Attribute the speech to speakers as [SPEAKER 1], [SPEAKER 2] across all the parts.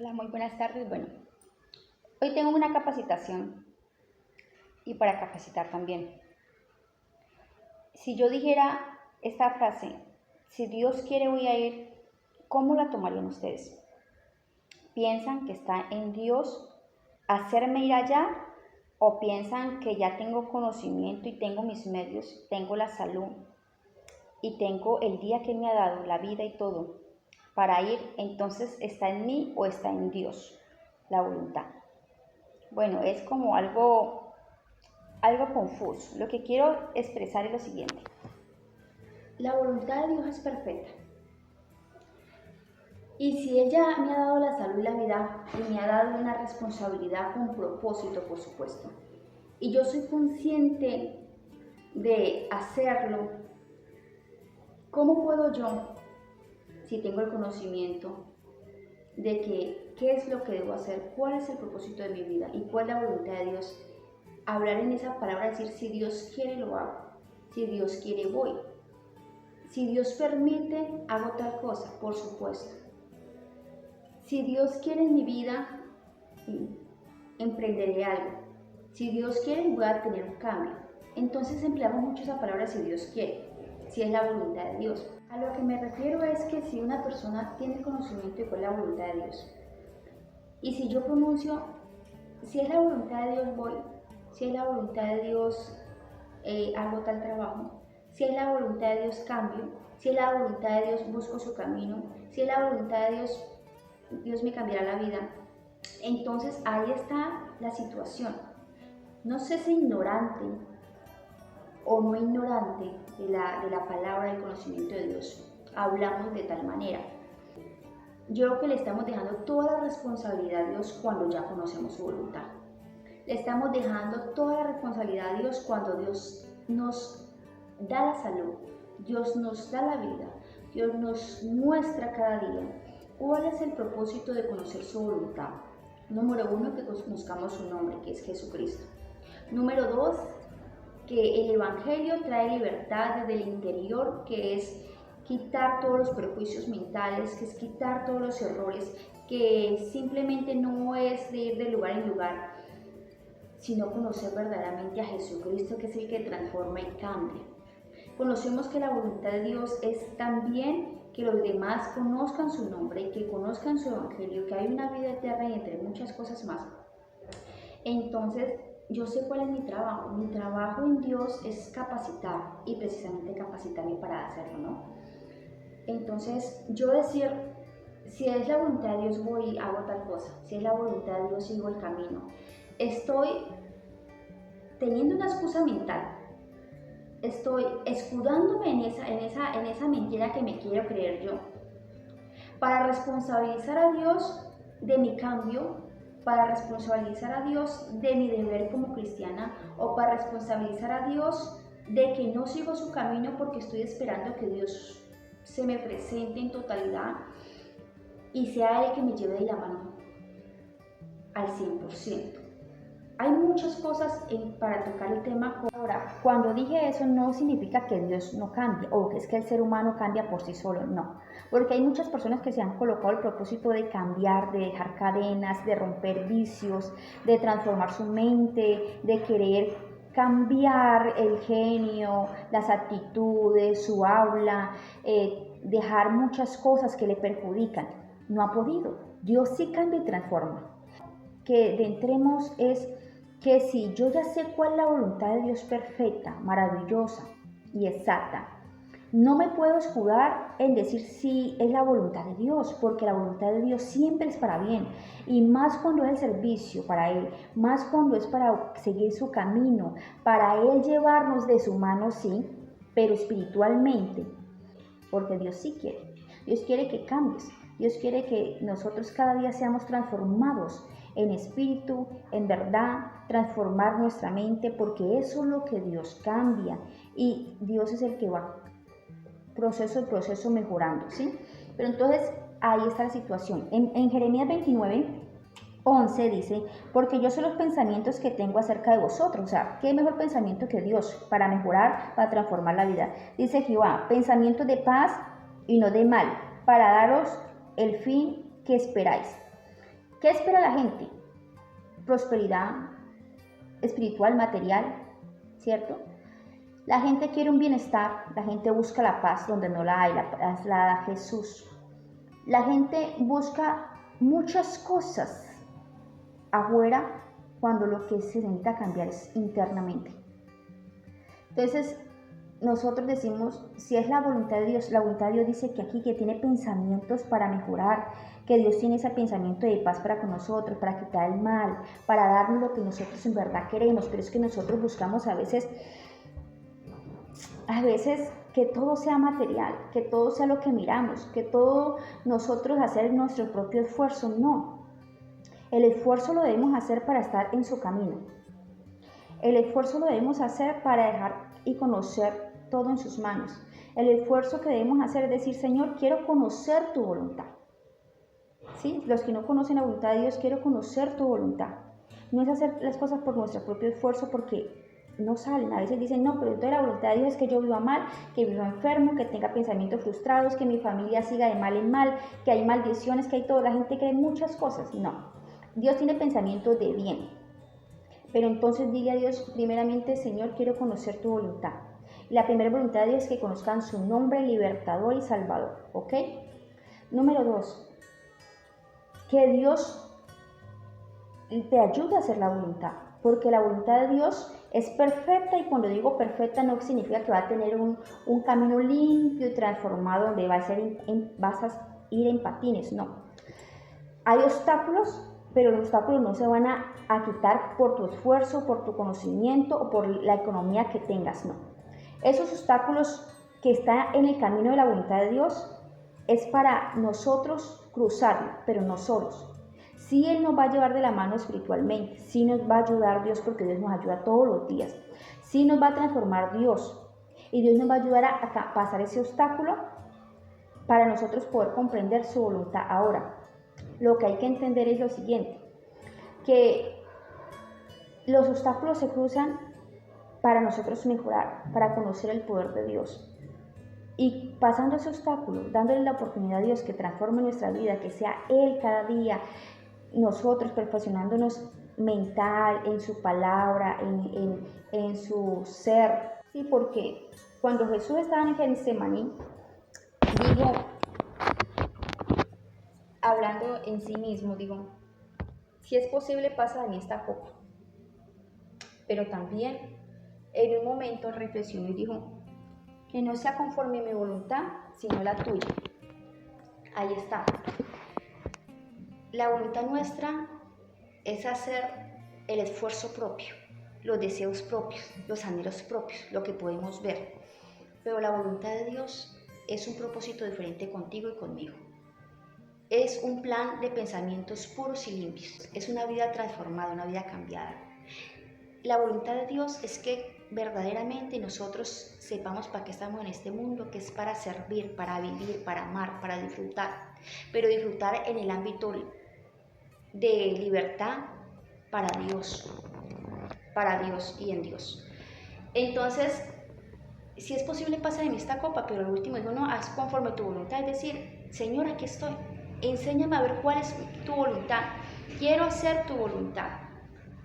[SPEAKER 1] Hola, muy buenas tardes. Bueno, hoy tengo una capacitación y para capacitar también. Si yo dijera esta frase, si Dios quiere voy a ir, ¿cómo la tomarían ustedes? ¿Piensan que está en Dios hacerme ir allá o piensan que ya tengo conocimiento y tengo mis medios, tengo la salud y tengo el día que me ha dado, la vida y todo para ir, entonces está en mí o está en Dios la voluntad? Bueno, es como algo confuso. Lo que quiero expresar es lo siguiente. La voluntad de Dios es perfecta. Y si ella me ha dado la salud y la vida y me ha dado una responsabilidad con propósito, por supuesto, y yo soy consciente de hacerlo, ¿cómo puedo yo, si tengo el conocimiento de que qué es lo que debo hacer, cuál es el propósito de mi vida y cuál es la voluntad de Dios, hablar en esa palabra, decir si Dios quiere lo hago, si Dios quiere voy, si Dios permite hago tal cosa, por supuesto, si Dios quiere en mi vida emprenderé algo, si Dios quiere voy a tener un cambio. Entonces empleamos mucho esa palabra si Dios quiere, si es la voluntad de Dios. A lo que me refiero es que si una persona tiene conocimiento de cuál es la voluntad de Dios, y si yo pronuncio, si es la voluntad de Dios voy, si es la voluntad de Dios hago tal trabajo, si es la voluntad de Dios cambio, si es la voluntad de Dios busco su camino, si es la voluntad de Dios, Dios me cambiará la vida. Entonces ahí está la situación. No sé si ignorante o no ignorante de la palabra del conocimiento de Dios hablamos de tal manera. Yo creo que le estamos dejando toda la responsabilidad a Dios cuando ya conocemos su voluntad. Le estamos dejando toda la responsabilidad a Dios cuando Dios nos da la salud, Dios nos da la vida, Dios nos muestra cada día cuál es el propósito de conocer su voluntad. Número 1, que conozcamos su nombre, que es Jesucristo. Número 2, que el Evangelio trae libertad desde el interior, que es quitar todos los prejuicios mentales, que es quitar todos los errores, que simplemente no es de ir de lugar en lugar, sino conocer verdaderamente a Jesucristo, que es el que transforma y cambia. Conocemos que la voluntad de Dios es también que los demás conozcan su nombre, que conozcan su evangelio, que hay una vida eterna y entre muchas cosas más. Entonces, yo sé cuál es mi trabajo. Mi trabajo en Dios es capacitar y precisamente capacitarme para hacerlo, ¿no? Entonces, yo decir, si es la voluntad de Dios voy y hago tal cosa, si es la voluntad de Dios sigo el camino. Estoy teniendo una excusa mental, estoy escudándome en esa mentira que me quiero creer yo, para responsabilizar a Dios de mi cambio, para responsabilizar a Dios de mi deber como cristiana, o para responsabilizar a Dios de que no sigo su camino porque estoy esperando que Dios se me presente en totalidad y sea Él que me lleve de la mano al 100%. Hay muchas cosas para tocar el tema. Ahora, cuando dije eso no significa que Dios no cambie o que es que el ser humano cambia por sí solo, no. Porque hay muchas personas que se han colocado el propósito de cambiar, de dejar cadenas, de romper vicios, de transformar su mente, de querer cambiar el genio, las actitudes, su habla, dejar muchas cosas que le perjudican. No ha podido. Dios sí cambia y transforma. Que entremos es que si yo ya sé cuál es la voluntad de Dios perfecta, maravillosa y exacta, no me puedo escudar en decir si es la voluntad de Dios, porque la voluntad de Dios siempre es para bien, y más cuando es el servicio para Él, más cuando es para seguir su camino, para Él llevarnos de su mano, sí, pero espiritualmente, porque Dios sí quiere. Dios quiere que cambies, Dios quiere que nosotros cada día seamos transformados en espíritu, en verdad, transformar nuestra mente, porque eso es lo que Dios cambia y Dios es el que va proceso mejorando, ¿sí? Pero entonces ahí está la situación. En Jeremías 29:11 dice, porque yo sé los pensamientos que tengo acerca de vosotros. O sea, ¿qué mejor pensamiento que Dios para mejorar, para transformar la vida? Dice Jehová, pensamientos de paz y no de mal, para daros el fin que esperáis. ¿Qué espera la gente? Prosperidad espiritual, material, ¿cierto? La gente quiere un bienestar, la gente busca la paz donde no la hay, la paz la da Jesús. La gente busca muchas cosas afuera cuando lo que se necesita cambiar es internamente. Entonces, nosotros decimos, si es la voluntad de Dios, la voluntad de Dios dice que aquí que tiene pensamientos para mejorar, que Dios tiene ese pensamiento de paz para con nosotros, para quitar el mal, para darnos lo que nosotros en verdad queremos, pero es que nosotros buscamos a veces que todo sea material, que todo sea lo que miramos, que todo nosotros hacer nuestro propio esfuerzo, no. El esfuerzo lo debemos hacer para estar en su camino. El esfuerzo lo debemos hacer para dejar y conocer todo en sus manos. El esfuerzo que debemos hacer es decir, Señor, quiero conocer tu voluntad. ¿Sí? Los que no conocen la voluntad de Dios, quiero conocer tu voluntad. No es hacer las cosas por nuestro propio esfuerzo porque no salen. A veces dicen, no, pero entonces la voluntad de Dios es que yo viva mal, que viva enfermo, que tenga pensamientos frustrados, que mi familia siga de mal en mal, que hay maldiciones, que hay todo. La gente cree muchas cosas. No. Dios tiene pensamientos de bien. Pero entonces dile a Dios, primeramente, Señor, quiero conocer tu voluntad. La primera voluntad de Dios es que conozcan su nombre libertador y salvador, ¿ok? Número 2, que Dios te ayude a hacer la voluntad, porque la voluntad de Dios es perfecta, y cuando digo perfecta no significa que va a tener un camino limpio y transformado donde vas a ir en patines, no. Hay obstáculos, pero los obstáculos no se van a quitar por tu esfuerzo, por tu conocimiento o por la economía que tengas, no. Esos obstáculos que están en el camino de la voluntad de Dios es para nosotros cruzarlo, pero no solos. Sí, Él nos va a llevar de la mano espiritualmente, sí nos va a ayudar Dios porque Dios nos ayuda todos los días, sí nos va a transformar Dios y Dios nos va a ayudar a pasar ese obstáculo para nosotros poder comprender su voluntad. Ahora, lo que hay que entender es lo siguiente, que los obstáculos se cruzan para nosotros mejorar, para conocer el poder de Dios. Y pasando ese obstáculo, dándole la oportunidad a Dios que transforme nuestra vida, que sea Él cada día, nosotros perfeccionándonos mental, en su palabra, en su ser. Sí, porque cuando Jesús estaba en Getsemaní, dijo, hablando en sí mismo, digo, si es posible, pasa de mí esta copa. Pero también en un momento reflexionó y dijo, que no sea conforme a mi voluntad, sino la tuya. Ahí está. La voluntad nuestra es hacer el esfuerzo propio, los deseos propios, los anhelos propios, lo que podemos ver. Pero la voluntad de Dios es un propósito diferente contigo y conmigo. Es un plan de pensamientos puros y limpios. Es una vida transformada, una vida cambiada. La voluntad de Dios es que verdaderamente nosotros sepamos para qué estamos en este mundo, que es para servir, para vivir, para amar, para disfrutar, pero disfrutar en el ámbito de libertad para Dios y en Dios. Entonces, si es posible, pasa de mí esta copa, pero el último dijo, no, haz conforme a tu voluntad, es decir, Señor, aquí estoy, enséñame a ver cuál es tu voluntad, quiero hacer tu voluntad.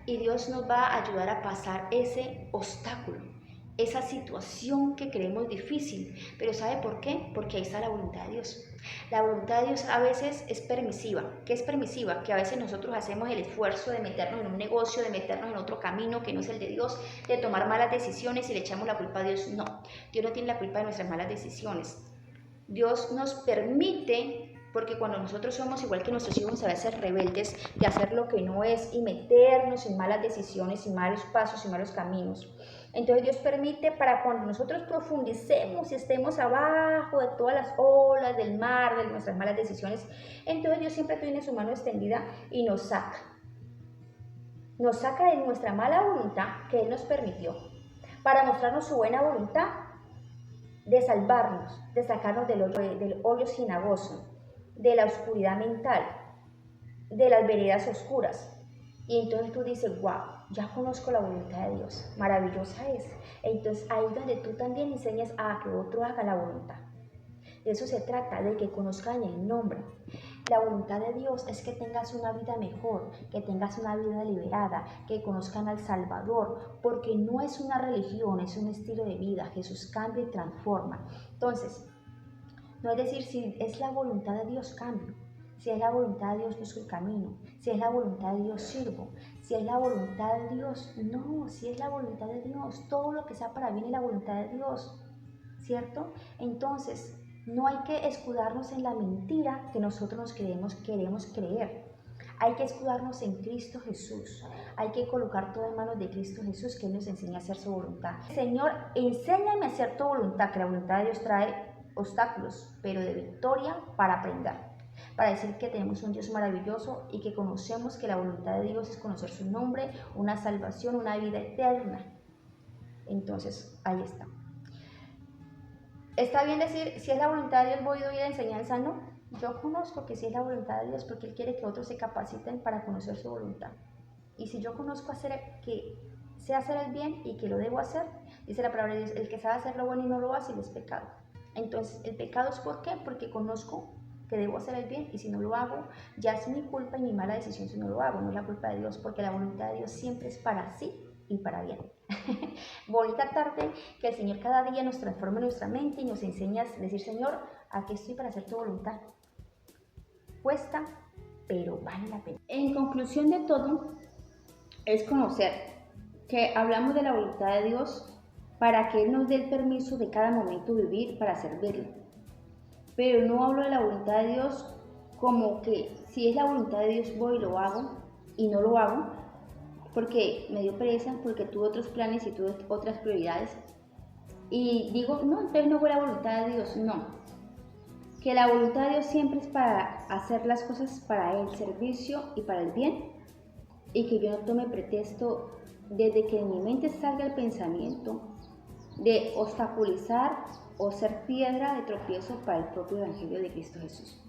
[SPEAKER 1] Y Dios nos va a ayudar a pasar ese obstáculo, esa situación que creemos difícil. Pero ¿sabe por qué? Porque ahí está la voluntad de Dios. La voluntad de Dios a veces es permisiva. ¿Qué es permisiva? Que a veces nosotros hacemos el esfuerzo de meternos en un negocio, de meternos en otro camino que no es el de Dios, de tomar malas decisiones y le echamos la culpa a Dios. No, Dios no tiene la culpa de nuestras malas decisiones. Dios nos permite, porque cuando nosotros somos igual que nuestros hijos a veces rebeldes de hacer lo que no es y meternos en malas decisiones y malos pasos y malos caminos, entonces Dios permite para cuando nosotros profundicemos y estemos abajo de todas las olas del mar, de nuestras malas decisiones, entonces Dios siempre tiene su mano extendida y nos saca de nuestra mala voluntad que Él nos permitió para mostrarnos su buena voluntad de salvarnos, de sacarnos del hoyo cenagoso, de la oscuridad mental, de las veredas oscuras. Y entonces tú dices, wow, ya conozco la voluntad de Dios, maravillosa es. Entonces ahí es donde tú también enseñas a que otro haga la voluntad. De eso se trata, de que conozcan el nombre.
[SPEAKER 2] La voluntad de Dios es que tengas una vida mejor, que tengas una vida liberada, que conozcan al Salvador, porque no es una religión, es un estilo de vida. Jesús cambia y transforma. Entonces, no es decir, si es la voluntad de Dios, cambio. Si es la voluntad de Dios, busco el camino. Si es la voluntad de Dios, sirvo. Si es la voluntad de Dios, no. Si es la voluntad de Dios, todo lo que sea para bien es la voluntad de Dios, ¿cierto? Entonces, no hay que escudarnos en la mentira que nosotros nos queremos creer. Hay que escudarnos en Cristo Jesús. Hay que colocar todo en manos de Cristo Jesús, que Él nos enseña a hacer su voluntad. Señor, enséñame a hacer tu voluntad, que la voluntad de Dios trae obstáculos, pero de victoria para aprender. Para decir que tenemos un Dios maravilloso y que conocemos que la voluntad de Dios es conocer su nombre, una salvación, una vida eterna. Entonces, ahí está. ¿Está bien decir, si es la voluntad de Dios voy a ir a enseñanza? No, yo conozco que si es la voluntad de Dios porque Él quiere que otros se capaciten para conocer su voluntad. Y si yo conozco que sé hacer el bien y que lo debo hacer, dice la palabra de Dios, el que sabe hacer lo bueno y no lo hace, es pecado. Entonces, el pecado es ¿por qué? Porque conozco que debo hacer el bien y si no lo hago, ya es mi culpa y mi mala decisión si no lo hago, no es la culpa de Dios, porque la voluntad de Dios siempre es para sí y para bien. Bonita tarde, que el Señor cada día nos transforme nuestra mente y nos enseñe a decir, Señor, aquí estoy para hacer tu voluntad. Cuesta, pero vale la pena.
[SPEAKER 1] En conclusión de todo, es conocer que hablamos de la voluntad de Dios para que Él nos dé el permiso de cada momento vivir para servirle. Pero no hablo de la voluntad de Dios como que si es la voluntad de Dios voy y lo hago y no lo hago porque me dio pereza, porque tuve otros planes y tuve otras prioridades. Y digo, no, entonces no fue la voluntad de Dios, no. Que la voluntad de Dios siempre es para hacer las cosas para el servicio y para el bien. Y que yo no tome pretexto desde que en mi mente salga el pensamiento de obstaculizar o ser piedra de tropiezo para el propio Evangelio de Cristo Jesús.